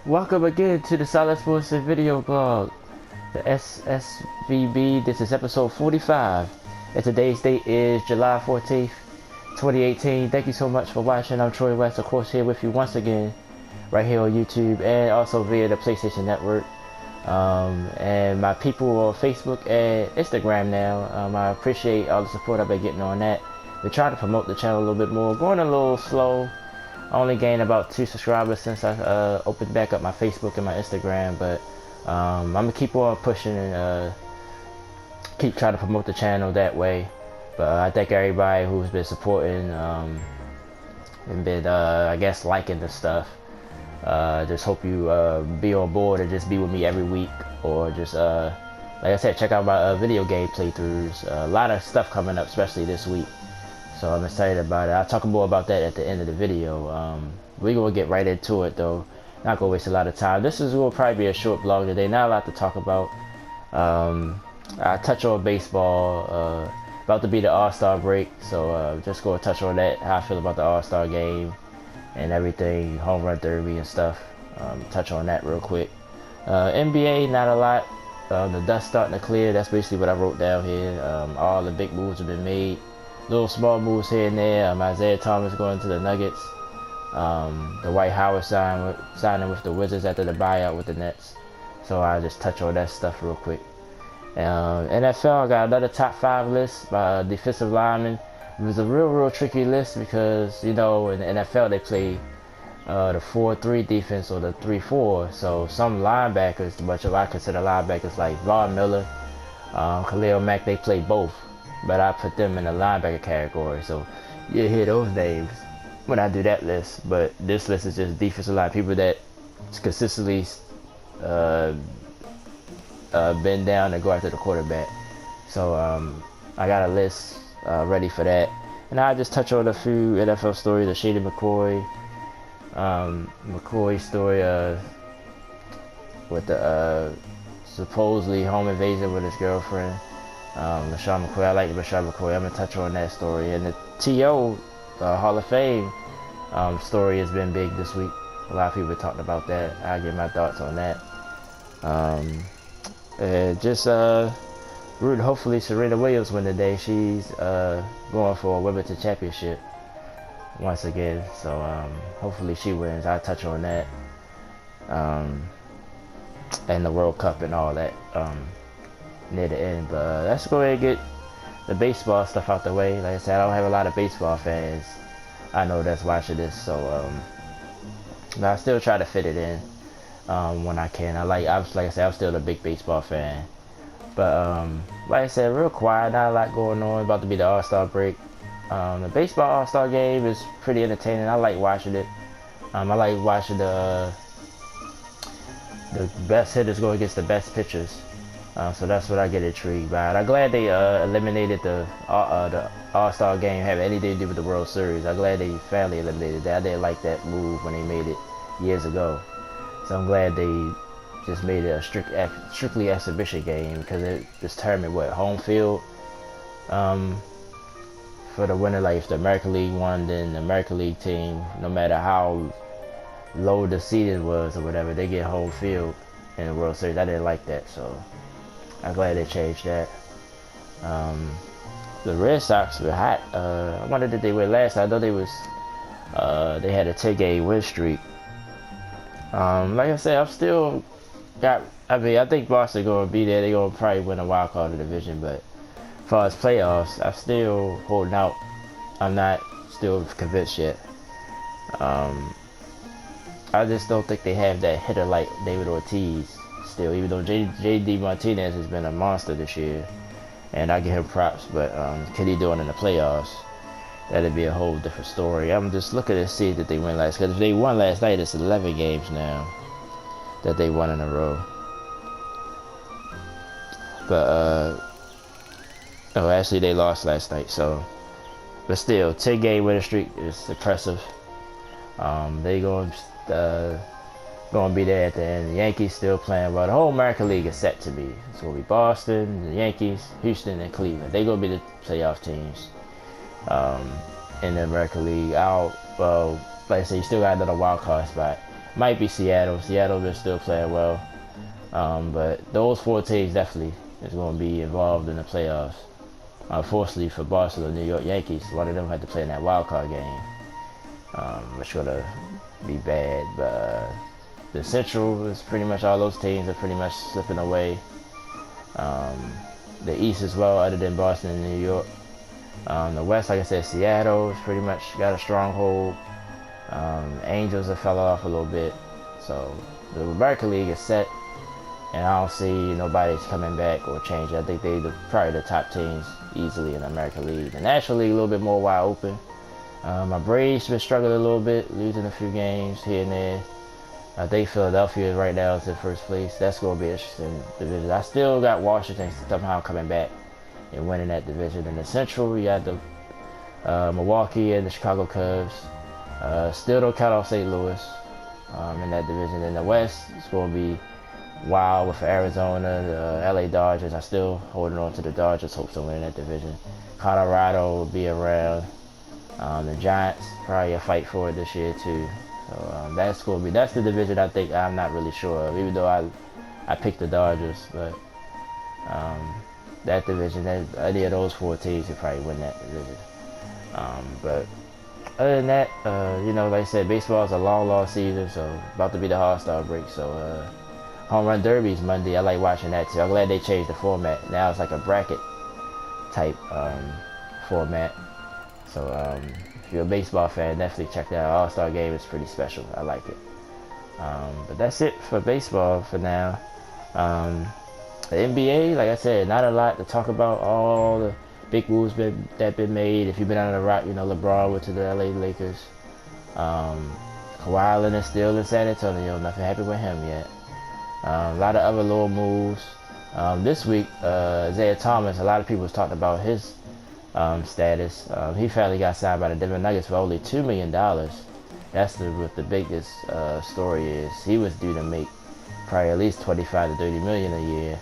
Welcome again to the Solid Sports Video Blog, the SSVB. This is episode 45, and today's date is July 14th, 2018. Thank you so much for watching. I'm Troy West, of course, here with you once again, right here on YouTube, and also via the PlayStation Network. And my people on Facebook and Instagram now. I appreciate all the support I've been getting on that. We're trying to promote the channel a little bit more. Going a little slow. I only gained about 2 subscribers since I opened back up my Facebook and my Instagram, but I'm gonna keep on pushing and keep trying to promote the channel that way. But I thank everybody who's been supporting and been I guess liking the stuff. Just hope you be on board and just be with me every week, or just like I said, check out my video game playthroughs. A lot of stuff coming up, especially this week. So I'm excited about it. I'll talk more about that at the end of the video. We're going to get right into it though. Not going to waste a lot of time. This is will probably be a short vlog today. Not a lot to talk about. I touch on baseball. About to be the All-STAR break. So just going to touch on that. How I feel about the All-STAR game and everything. Home run derby and stuff. Touch on that real quick. NBA, not a lot. The dust starting to clear. That's basically what I wrote down here. All the big moves have been made. Little small moves here and there. Isaiah Thomas going to the Nuggets. The Dwight Howard signing with the Wizards after the buyout with the Nets. So I'll just touch on that stuff real quick. NFL, I got another top 5 list by defensive linemen. It was a real tricky list because, you know, in the NFL they play the 4-3 defense or the 3-4. So some linebackers, much of I consider linebackers like Von Miller, Khalil Mack, they play both. But I put them in the linebacker category, so you hear those names when I do that list. But this list is just defensive line, people that consistently bend down and go after the quarterback. So I got a list ready for that, and I'll just touch on a few NFL stories. The Shady McCoy story with the supposedly home invasion with his girlfriend. LaShawn McCoy, I like LaShawn McCoy. I'm gonna touch on that story, and the T.O. Hall of Fame story has been big this week. A lot of people are talking about that. I'll give my thoughts on that. And just rooting. Hopefully Serena Williams win today. She's going for a women's championship once again. So hopefully she wins. I'll touch on that. And the World Cup and all that. Near the end, but let's go ahead and get the baseball stuff out the way. Like I said, I don't have a lot of baseball fans I know that's watching this, so but I still try to fit it in when I can. Like I said, I'm still a big baseball fan, but like I said, real quiet, not a lot going on. About to be the All-Star break. The baseball All-Star game is pretty entertaining. I like watching it. I like watching the best hitters go against the best pitchers. So that's what I get intrigued by. And I'm glad they eliminated the All-Star game having anything to do with the World Series. I'm glad they finally eliminated that. I didn't like that move when they made it years ago. So I'm glad they just made it a strictly exhibition game, because it determined what home field for the winner. Like if the American League won, then the American League team, no matter how low the seeding was or whatever, they get home field in the World Series. I didn't like that, so I'm glad they changed that. The Red Sox were hot. I wonder did they win last night. I know they was they had a 10-game win streak. Like I said, I'm still got. I mean, I think Boston gonna be there. They gonna probably win a wild card in the division. But as far as playoffs, I'm still holding out. I'm not still convinced yet. I just don't think they have that hitter like David Ortiz. Still, even though J.D. Martinez has been a monster this year, and I give him props, but can he do it in the playoffs? That'd be a whole different story. I'm just looking to see that they win last, because if they won last night, it's 11 games now that they won in a row. But oh, actually they lost last night. So, but still, 10-game winning streak is impressive. They gonna be there at the end. The Yankees still playing well. The whole American League is set to be. It's gonna be Boston, the Yankees, Houston, and Cleveland. They gonna be the playoff teams in the American League. Like I said, you still got another wild card spot. Might be Seattle. Seattle is still playing well. But those 4 teams definitely is going to be involved in the playoffs. Unfortunately for Barcelona, New York Yankees, one of them had to play in that wild card game, which is going to be bad. But the Central is pretty much all those teams are pretty much slipping away. The East as well, other than Boston and New York. The West, like I said, Seattle has pretty much got a stronghold. Angels have fell off a little bit. So the American League is set, and I don't see nobody's coming back or changing. I think they're probably the top teams easily in the American League. The National League a little bit more wide open. My Braves been struggling a little bit, losing a few games here and there. I think Philadelphia right now is in first place. That's going to be an interesting division. I still got Washington somehow coming back and winning that division. In the Central, you got the Milwaukee and the Chicago Cubs. Still don't count off St. Louis in that division. In the West, it's going to be wild with Arizona, the LA Dodgers. I'm still holding on to the Dodgers, hope to win that division. Colorado will be around. The Giants, probably a fight for it this year too. So that's the division I think I'm not really sure of, even though I picked the Dodgers, but that division, any of those 4 teams could probably win that division. But other than that, like I said, baseball is a long season, so about to be the All-STAR break. So Home Run Derby's Monday. I like watching that too. I'm glad they changed the format. Now it's like a bracket type format. So if you're a baseball fan, definitely check that out. All-Star Game is pretty special. I like it. But that's it for baseball for now. The NBA, like I said, not a lot to talk about. All the big moves that been made. If you've been under the rock, LeBron went to the LA Lakers. Kawhi Leonard is still in San Antonio. Nothing happened with him yet. A lot of other little moves. This week, Isaiah Thomas, a lot of people was talking about his status. He finally got signed by the Denver Nuggets for only $2 million. That's what the biggest story is. He was due to make probably at least 25 to 30 million a year.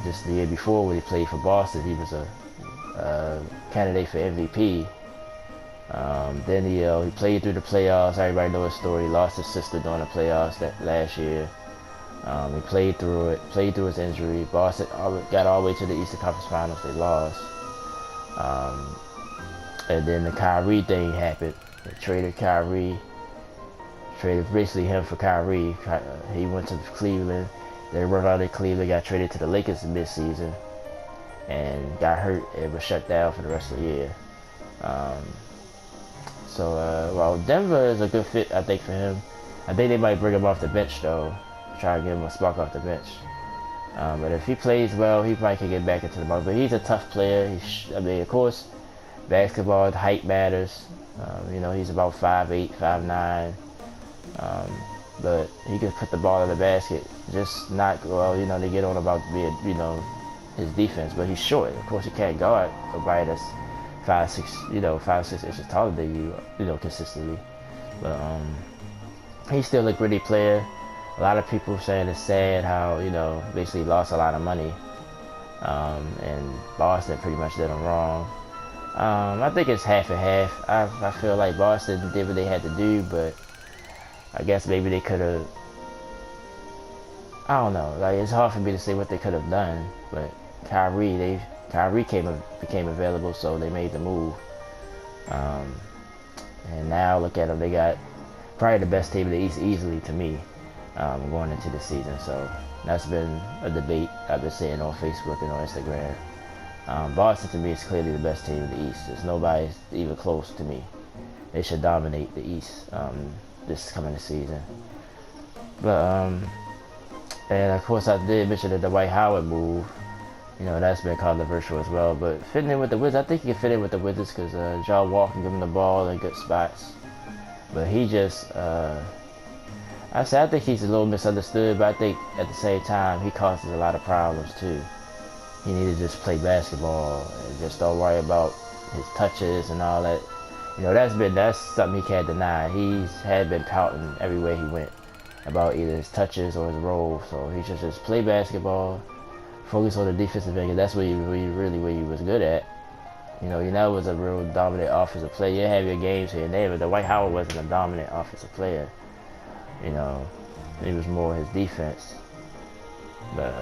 Just the year before when he played for Boston, he was a candidate for MVP. Then he played through the playoffs. Everybody knows his story. He lost his sister during the playoffs that last year. He played through his injury. Boston got all the way to the Eastern Conference Finals. They lost. And then the Kyrie thing happened. They traded Kyrie. Traded basically him for Kyrie. He went to Cleveland. They worked out in Cleveland. Got traded to the Lakers mid-season. And got hurt and was shut down for the rest of the year. So Denver is a good fit, I think, for him. I think they might bring him off the bench, though. Try to give him a spark off the bench. But if he plays well, he probably can get back into the ball. But he's a tough player. Of course, basketball, height matters. He's about 5'8", 5'9". But he can put the ball in the basket. Just not, they get on about being, his defense. But he's short. Of course, he can't guard somebody that's 5'6", 6 inches taller than you, consistently. But he's still a gritty player. A lot of people saying it's sad how, basically lost a lot of money. And Boston pretty much did him wrong. I think it's half and half. I feel like Boston did what they had to do, but I guess maybe they could have, I don't know. Like, it's hard for me to say what they could have done, but Kyrie became available, so they made the move. And now look at them. They got probably the best team in the East easily to me. Going into the season, so that's been a debate I've been seeing on Facebook and on Instagram. Boston to me is clearly the best team in the East. There's nobody even close to me. They should dominate the East this coming season. But and of course I did mention that the Dwight Howard move. That's been controversial as well. But fitting in with the Wizards, I think he can fit in with the Wizards because John Wall can give him the ball in good spots. But he just I think he's a little misunderstood, but I think at the same time he causes a lot of problems too. He needs to just play basketball and just don't worry about his touches and all that. That's something he can't deny. He had been pouting everywhere he went about either his touches or his role. So he should just play basketball, focus on the defensive end. That's where he was good at. Was a real dominant offensive player. You have your games here and there, but Dwight Howard wasn't a dominant offensive player. You know, it was more his defense. But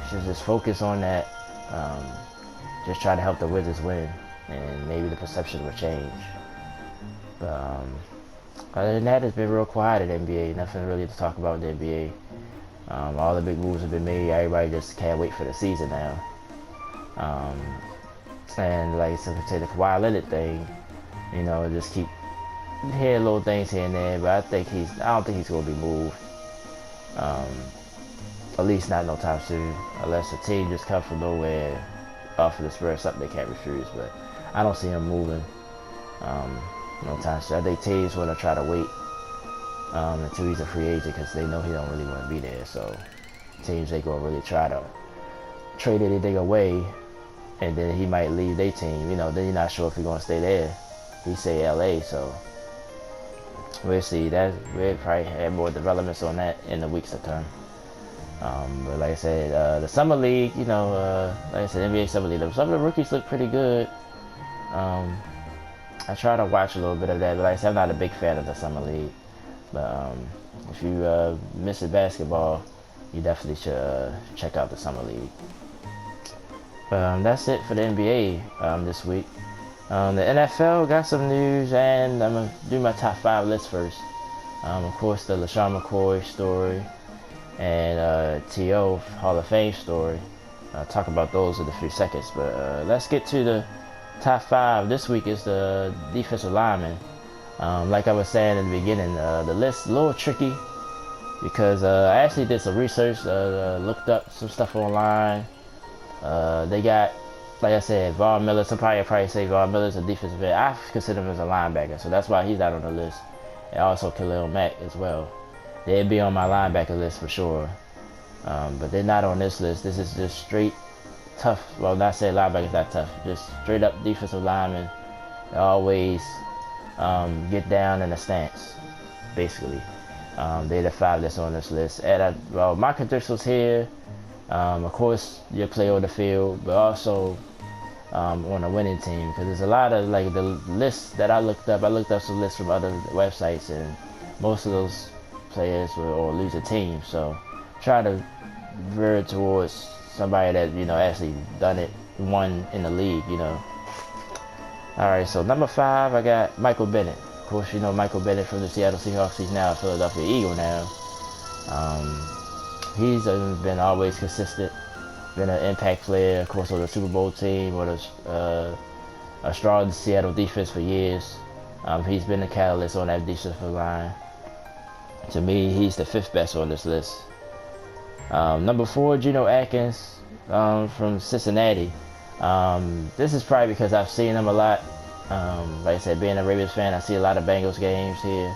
should just focus on that. Just try to help the Wizards win, and maybe the perception will change. But other than that, it's been real quiet at NBA. Nothing really to talk about in the NBA. All the big moves have been made. Everybody just can't wait for the season now. And like I said, the Kawhi Leonard thing, you know, just keep hearing little things here and there. But I don't think he's gonna be moved. At least not no time soon, unless a team just comes from nowhere, offer the Spurs something they can't refuse. But I don't see him moving no time soon. I think teams want to try to wait until he's a free agent because they know he don't really want to be there. So teams ain't gonna really try to trade anything away, and then he might leave their team. You know, then you're not sure if he's gonna stay there. He say LA, so we'll see. We'll probably have more developments on that in the weeks to come. But like I said, the summer league, you know, like I said, NBA summer league, some of the rookies look pretty good. I try to watch a little bit of that, but like I said, I'm not a big fan of the summer league. But if you miss basketball, you definitely should check out the summer league. That's it for the NBA this week. The NFL got some news, and I'm gonna do my top 5 list first. Of course, the McCoy story and T.O. Hall of Fame story. I'll talk about those in a few seconds, but let's get to the top 5. This week is the defensive linemen. Like I was saying in the beginning, the list is a little tricky because I actually did some research, looked up some stuff online. They got, like I said, Von Miller. Somebody probably say Von Miller's a defensive end. I consider him as a linebacker, so that's why he's not on the list. And also Khalil Mack as well. They'd be on my linebacker list for sure. But they're not on this list. This is just straight tough. Well, not saying linebacker's not tough. Just straight up defensive linemen. They always get down in a stance, basically. They're the 5 that's on this list. And well, my credentials here, of course, you play on the field, but also on a winning team. Because there's a lot of, like, the lists that I looked up some lists from other websites, and most of those players will lose a team. So try to veer towards somebody that, you know, actually won in the league, you know. Alright, so number 5, I got Michael Bennett. Of course, you know Michael Bennett from the Seattle Seahawks. He's now a Philadelphia Eagle now. He's been always consistent, been an impact player, of course, on the Super Bowl team, or a strong Seattle defense for years. He's been the catalyst on that defensive line. To me, he's the 5th best on this list. Number 4, Geno Atkins from Cincinnati. This is probably because I've seen him a lot. Like I said, being a Ravens fan, I see a lot of Bengals games here.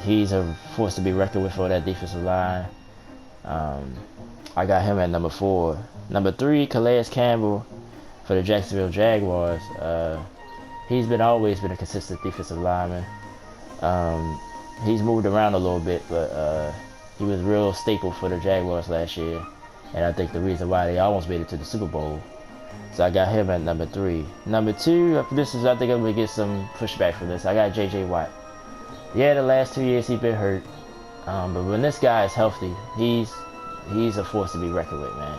He's a force to be reckoned with for that defensive line. I got him at number 4. Number 3, Calais Campbell for the Jacksonville Jaguars. He's always been a consistent defensive lineman. He's moved around a little bit, but he was a real staple for the Jaguars last year. And I think the reason why they almost made it to the Super Bowl. So I got him at number 3. Number 2, I think I'm going to get some pushback from this. I got J.J. Watt. Yeah, the last 2 years he's been hurt. But when this guy is healthy, he's a force to be reckoned with, man.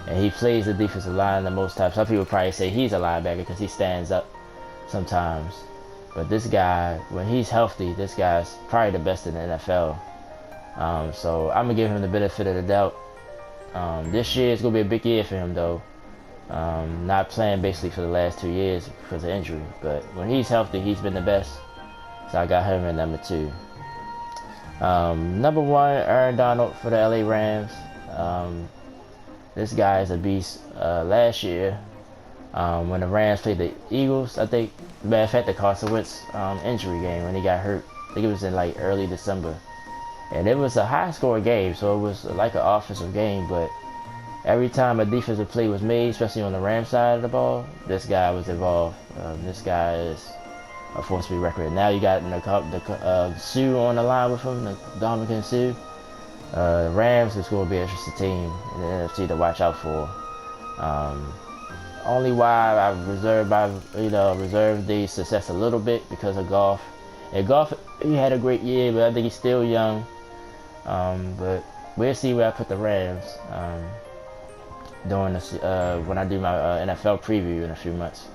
And he plays the defensive line the most times. Some people probably say he's a linebacker because he stands up sometimes. But this guy, when he's healthy, this guy's probably the best in the NFL. So I'm going to give him the benefit of the doubt. This year is going to be a big year for him, though. Not playing basically for the last 2 years because of injury. But when he's healthy, he's been the best. So I got him at number 2. Number 1, Aaron Donald for the LA Rams. This guy is a beast. Last year, when the Rams played the Eagles, I think, matter of fact, the Carson Wentz injury game when he got hurt. I think it was in like early December. And it was a high-scoring game, so it was like an offensive game, but every time a defensive play was made, especially on the Rams side of the ball, this guy was involved. This guy is a force to be reckoned with. Now you got the Sue on the line with him, the Dominican Sue. The Rams is going to be an interesting team in the NFC to watch out for. Only why I reserved the success a little bit because of Goff At golf, he had a great year, but I think he's still young. But we'll see where I put the Rams during this, when I do my NFL preview in a few months.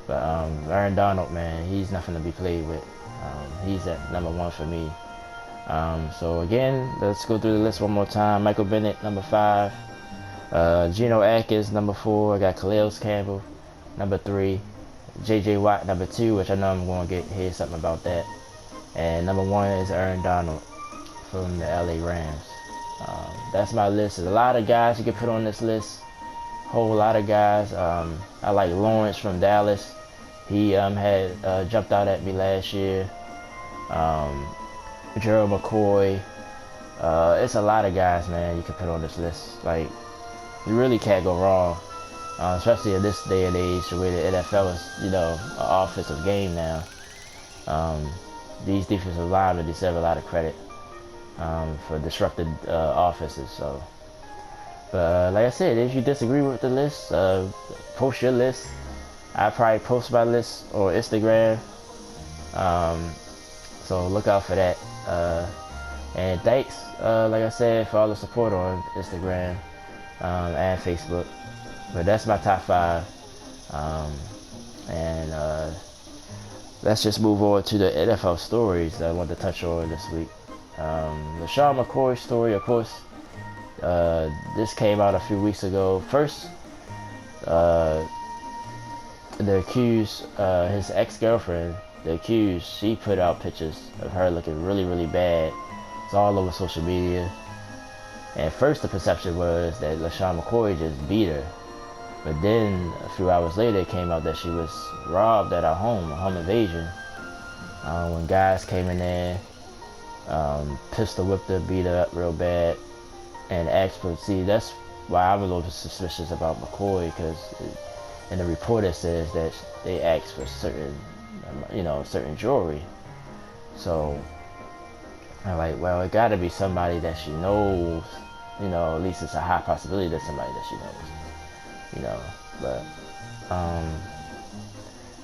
But Aaron Donald, man, he's nothing to be played with. He's at #1 for me. So again, let's go through the list one more time. Michael Bennett, #5. Geno Atkins, #4. I got Calais Campbell, #3. J.J. Watt, #2, which I know I'm going to hear something about that. And #1 is Aaron Donald from the LA Rams. That's my list. There's a lot of guys you can put on this list. Whole lot of guys. I like Lawrence from Dallas. He had jumped out at me last year. Gerald McCoy. It's a lot of guys, man, you can put on this list. Like, you really can't go wrong. Especially in this day and age, the way the NFL is, you know, an offensive game now. These defensive linemen deserve a lot of credit for disrupting offenses. So, but like I said, if you disagree with the list, post your list. I probably post my list on Instagram. So look out for that. And thanks, like I said, for all the support on Instagram and Facebook. But that's my top 5. Let's just move on to the NFL stories that I want to touch on this week. The Sean McCoy story, of course, this came out a few weeks ago. First, the accused, his ex-girlfriend, the accused, she put out pictures of her looking really, really bad. It's all over social media. And first the perception was that LaShawn McCoy just beat her. But then a few hours later it came out that she was robbed at her home, a home invasion. When guys came in there, pistol whipped her, beat her up real bad, and asked for, see, that's why I'm a little suspicious about McCoy, because in the report it says that they asked for certain, certain jewelry. So I'm like, well, it gotta be somebody that she knows, at least it's a high possibility that somebody that she knows, but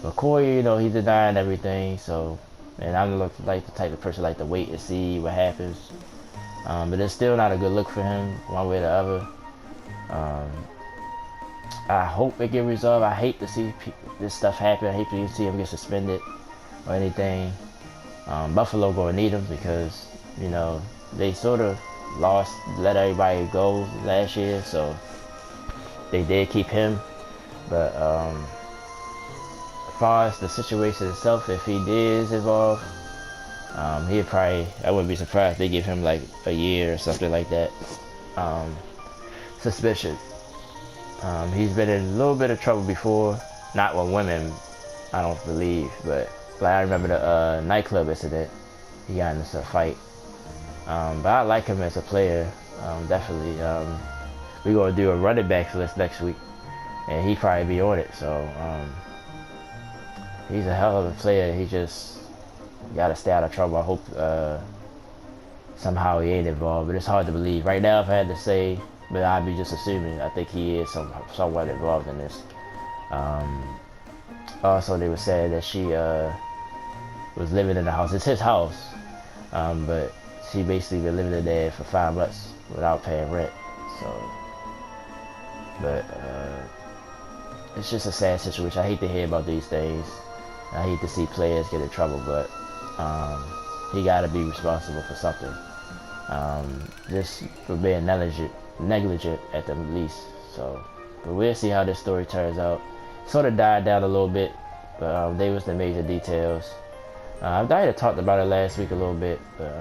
McCoy, he denied everything. So, and I'm like the type of person like to wait and see what happens. But it's still not a good look for him, one way or the other. I hope it get resolved. I hate to see this stuff happen. I hate to see him get suspended or anything. Buffalo gonna need him because, they sort of let everybody go last year, so they did keep him. But as far as the situation itself, if he is involved, he'd probably, I wouldn't be surprised if they give him like a year or something like that. Suspicion. He's been in a little bit of trouble before, not with women, I don't believe, but I remember the nightclub incident. He got into a fight. But I like him as a player, definitely. We're gonna do a running backs list next week, and he probably be on it. So he's a hell of a player. He just gotta stay out of trouble. I hope somehow he ain't involved, but it's hard to believe. Right now, if I had to say, but I'd be just assuming, I think he is somewhat involved in this. Also, they were saying that she was living in the house. It's his house, but she basically been living in there for 5 months without paying rent. So, but it's just a sad situation. I hate to hear about these things. I hate to see players get in trouble, but he got to be responsible for something. Just for being negligent at the least. So, but we'll see how this story turns out. Sort of died down a little bit, but they was the major details. I might have talked about it last week a little bit, but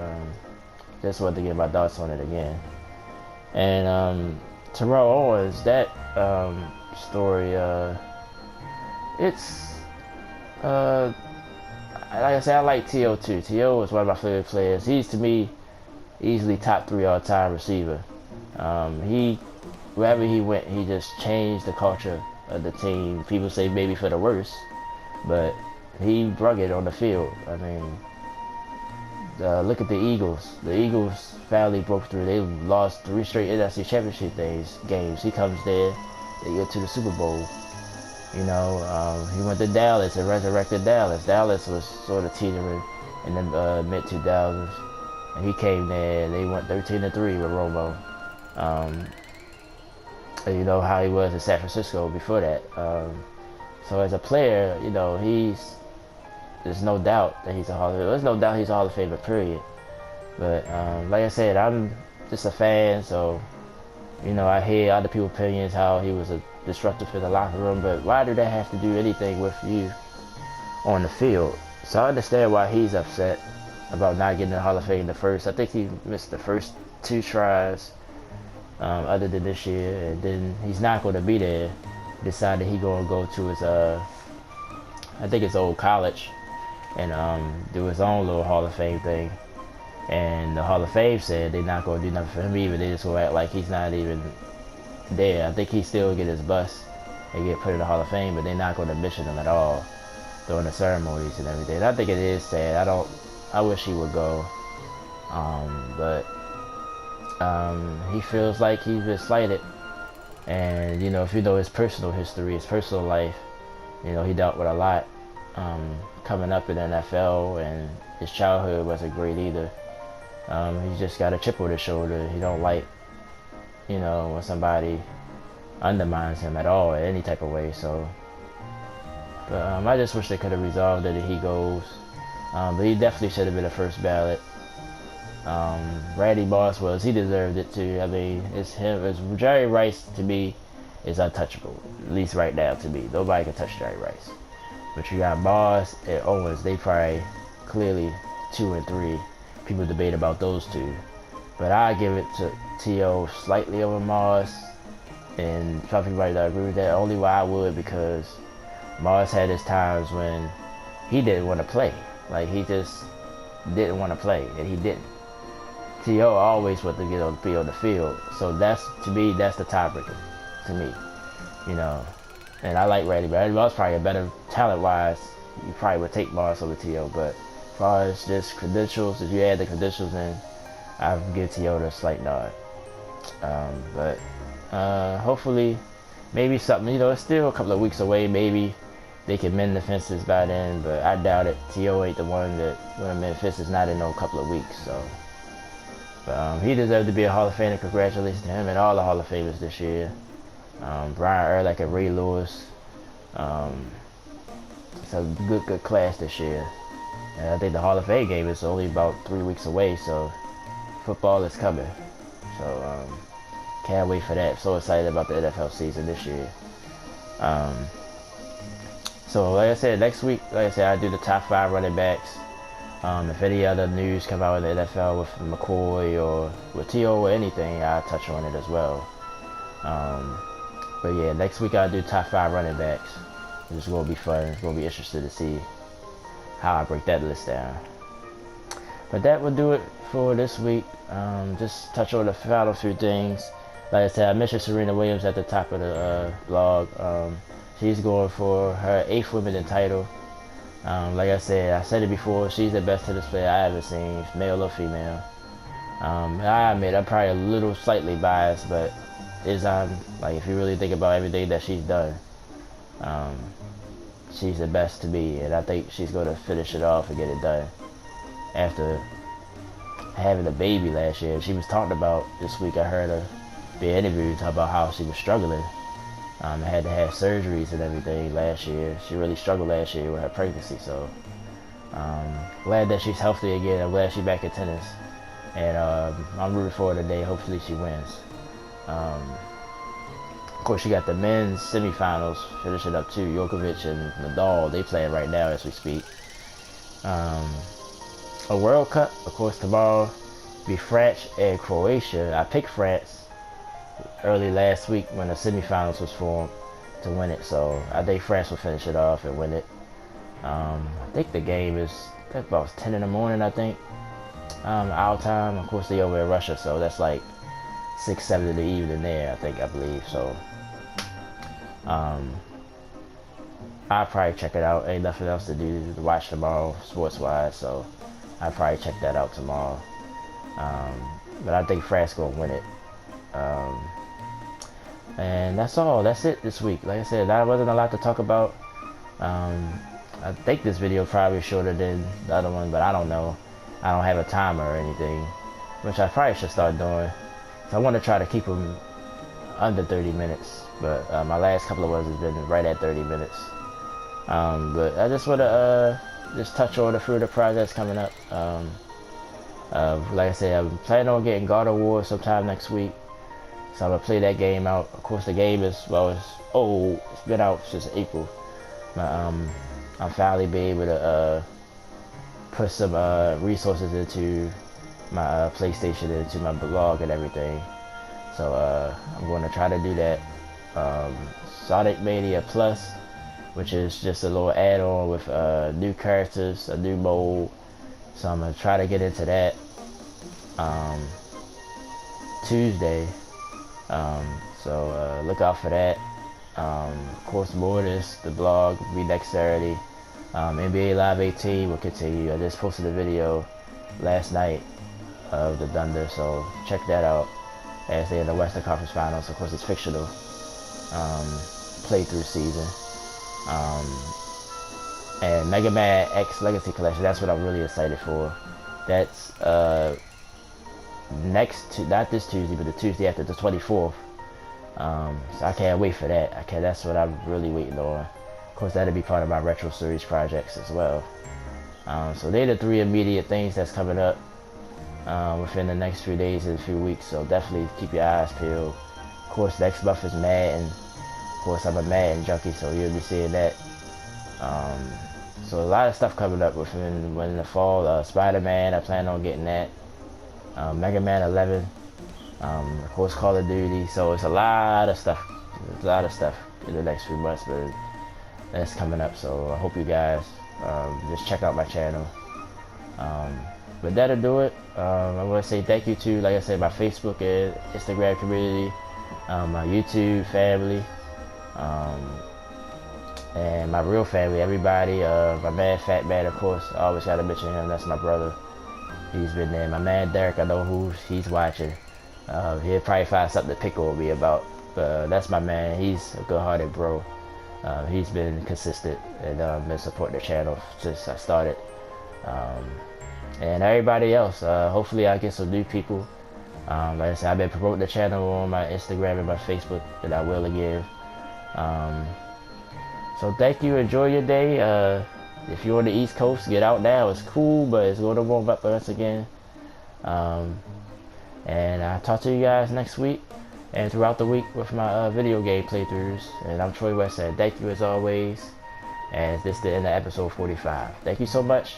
just wanted to get my thoughts on it again. And Terrell Owens, that story, it's like I said, I like T.O. too. T.O. is one of my favorite players. He's, to me, easily top 3 all-time receiver. Wherever he went, he just changed the culture of the team. People say maybe for the worse, but he brought it on the field. I mean, look at the Eagles. The Eagles finally broke through. They lost 3 straight NFC Championship games. He comes there, they get to the Super Bowl. He went to Dallas and resurrected Dallas. Dallas was sort of teetering. in the mid 2000s, and he came there. They went 13-3 with Romo. And you know how he was in San Francisco before that. So as a player, you know, there's no doubt that he's a Hall of Famer. There's no doubt he's a Hall of Famer, period. But like I said, I'm just a fan, so you know, I hear other people's opinions how he was a disruptive in the locker room, but why do that have to do anything with you on the field? So I understand why he's upset about not getting the Hall of Fame the first. I think he missed the first 2 tries other than this year, and then he's not going to be there. Decided he going to go to his I think his old college and do his own little Hall of Fame thing. And the Hall of Fame said they're not going to do nothing for him either. They just going to act like he's not even there. I think he still get his bus and get put in the Hall of Fame, but they're not going to mention him at all during the ceremonies and everything. And I think it is sad. I wish he would go. But he feels like he's been slighted. And, you know, if you know his personal history, his personal life, you know, he dealt with a lot coming up in the NFL, and his childhood wasn't great either. He just got a chip on his shoulder. He don't like, you know, when somebody undermines him at all in any type of way. So, but I just wish they could have resolved it and he goes. But he definitely should have been a first ballot. Randy Moss he deserved it too. I mean, it's him. It's Jerry Rice to me is untouchable, at least right now to me. Nobody can touch Jerry Rice. But you got Moss and Owens. They probably clearly 2 and 3. People debate about those 2, but I give it to T.O. slightly over Moss, and some people might not agree with that. Only why I would, because Moss had his times when he didn't want to play. Like, he just didn't want to play, and he didn't. T.O. always wanted to get on the field. So that's, to me, that's the tiebreaker, to me. You know, and I like Randy, but Randy Moss probably a better talent-wise. You probably would take Moss over T.O., but as far as just credentials, if you add the credentials in, I would give T.O. a slight nod. But hopefully, maybe something, you know, it's still a couple of weeks away. Maybe they can mend the fences by then, but I doubt it. T.O. ain't the one that going to mend fences, not in no couple of weeks. So, but he deserved to be a Hall of Famer. Congratulations to him and all the Hall of Famers this year. Brian Urlacher and Ray Lewis. It's a good class this year. And I think the Hall of Fame game is only about 3 weeks away, so football is coming. So can't wait for that. So excited about the NFL season this year. So like I said, next week, like I said, I do the top 5 running backs. If any other news come out in the NFL with McCoy or with T.O. or anything, I'll touch on it as well. But yeah, next week I'll do top 5 running backs. It's going to be fun. It's going to be interesting to see how I break that list down. But that will do it for this week. Just touch on the final few things. Like I said, I mentioned Serena Williams at the top of the blog. She's going for her 8th women's title. Like I said it before, she's the best tennis player I ever seen, male or female. I admit I'm probably a little slightly biased, but like, if you really think about everything that she's done, she's the best to me, and I think she's going to finish it off and get it done. After having a baby last year, she was talking about this week. I heard her be interviewed talking about how she was struggling. Had to have surgeries and everything last year. She really struggled last year with her pregnancy, so glad that she's healthy again. I'm glad she's back in tennis, and I'm rooting for her today. Hopefully she wins. Of course, you got the men's semifinals finishing up too. Djokovic and Nadal, they playing right now as we speak. A World Cup, of course, tomorrow be France and Croatia. I picked France early last week when the semifinals was formed to win it, so I think France will finish it off and win it. I think the game is about 10 in the morning, I think, our time. Of course, they over in Russia, so that's like 6, 7 in the evening there, I believe. So I'll probably check it out. Ain't nothing else to do to watch tomorrow sports wise, so I'll probably check that out tomorrow. But I think France gonna win it. And that's all. That's it this week. Like I said, that wasn't a lot to talk about. I think this video probably shorter than the other one, but I don't know. I don't have a timer or anything, which I probably should start doing. So I want to try to keep them under 30 minutes, but my last couple of ones has been right at 30 minutes. But I just want to just touch on a few of the projects coming up. Like I said, I'm planning on getting God of War sometime next week, so I'm gonna play that game out. Of course, the game is, well, it's old. It's been out since April. But I'm finally be able to put some resources into my PlayStation, into my blog and everything. So I'm going to try to do that. Sonic Mania Plus, which is just a little add-on with new characters, a new mode. So I'm going to try to get into that Tuesday. So look out for that. Of course, more of this, the blog will be next Saturday. NBA Live 18 will continue. I just posted a video last night of the Thunder, so check that out. As they're in the Western Conference Finals. Of course, it's fictional playthrough season. And Mega Man X Legacy Collection, that's what I'm really excited for. That's not this Tuesday, but the Tuesday after, the 24th. So I can't wait for that. That's what I'm really waiting on. Of course, that'll be part of my retro series projects as well. So they're the three immediate things that's coming up within the next few days and a few weeks. So definitely keep your eyes peeled. Of course, next month is Madden. Of course, I'm a Madden junkie, so you'll be seeing that. So a lot of stuff coming up within the fall. Spider-Man, I plan on getting that. Mega Man 11. Of course, Call of Duty. So it's a lot of stuff. There's a lot of stuff in the next few months, but that's coming up. So I hope you guys just check out my channel. But that'll do it. I want to say thank you to, like I said, my Facebook and Instagram community, my YouTube family, and my real family, everybody. My man, Fat Man, of course. I always got to mention him. That's my brother. He's been there. My man, Derek, I know he's watching. He'll probably find something to pick on me about. But that's my man. He's a good-hearted bro. He's been consistent and been supporting the channel since I started. And everybody else, hopefully I get some new people. Like I said, I've been promoting the channel on my Instagram and my Facebook, and I will again. So thank you, enjoy your day. If you're on the East Coast, get out now. It's cool, but it's going to warm up for us again. And I'll talk to you guys next week and throughout the week with my video game playthroughs. And I'm Troy West, and thank you as always. And this is the end of episode 45. Thank you so much,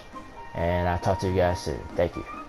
and I'll talk to you guys soon. Thank you.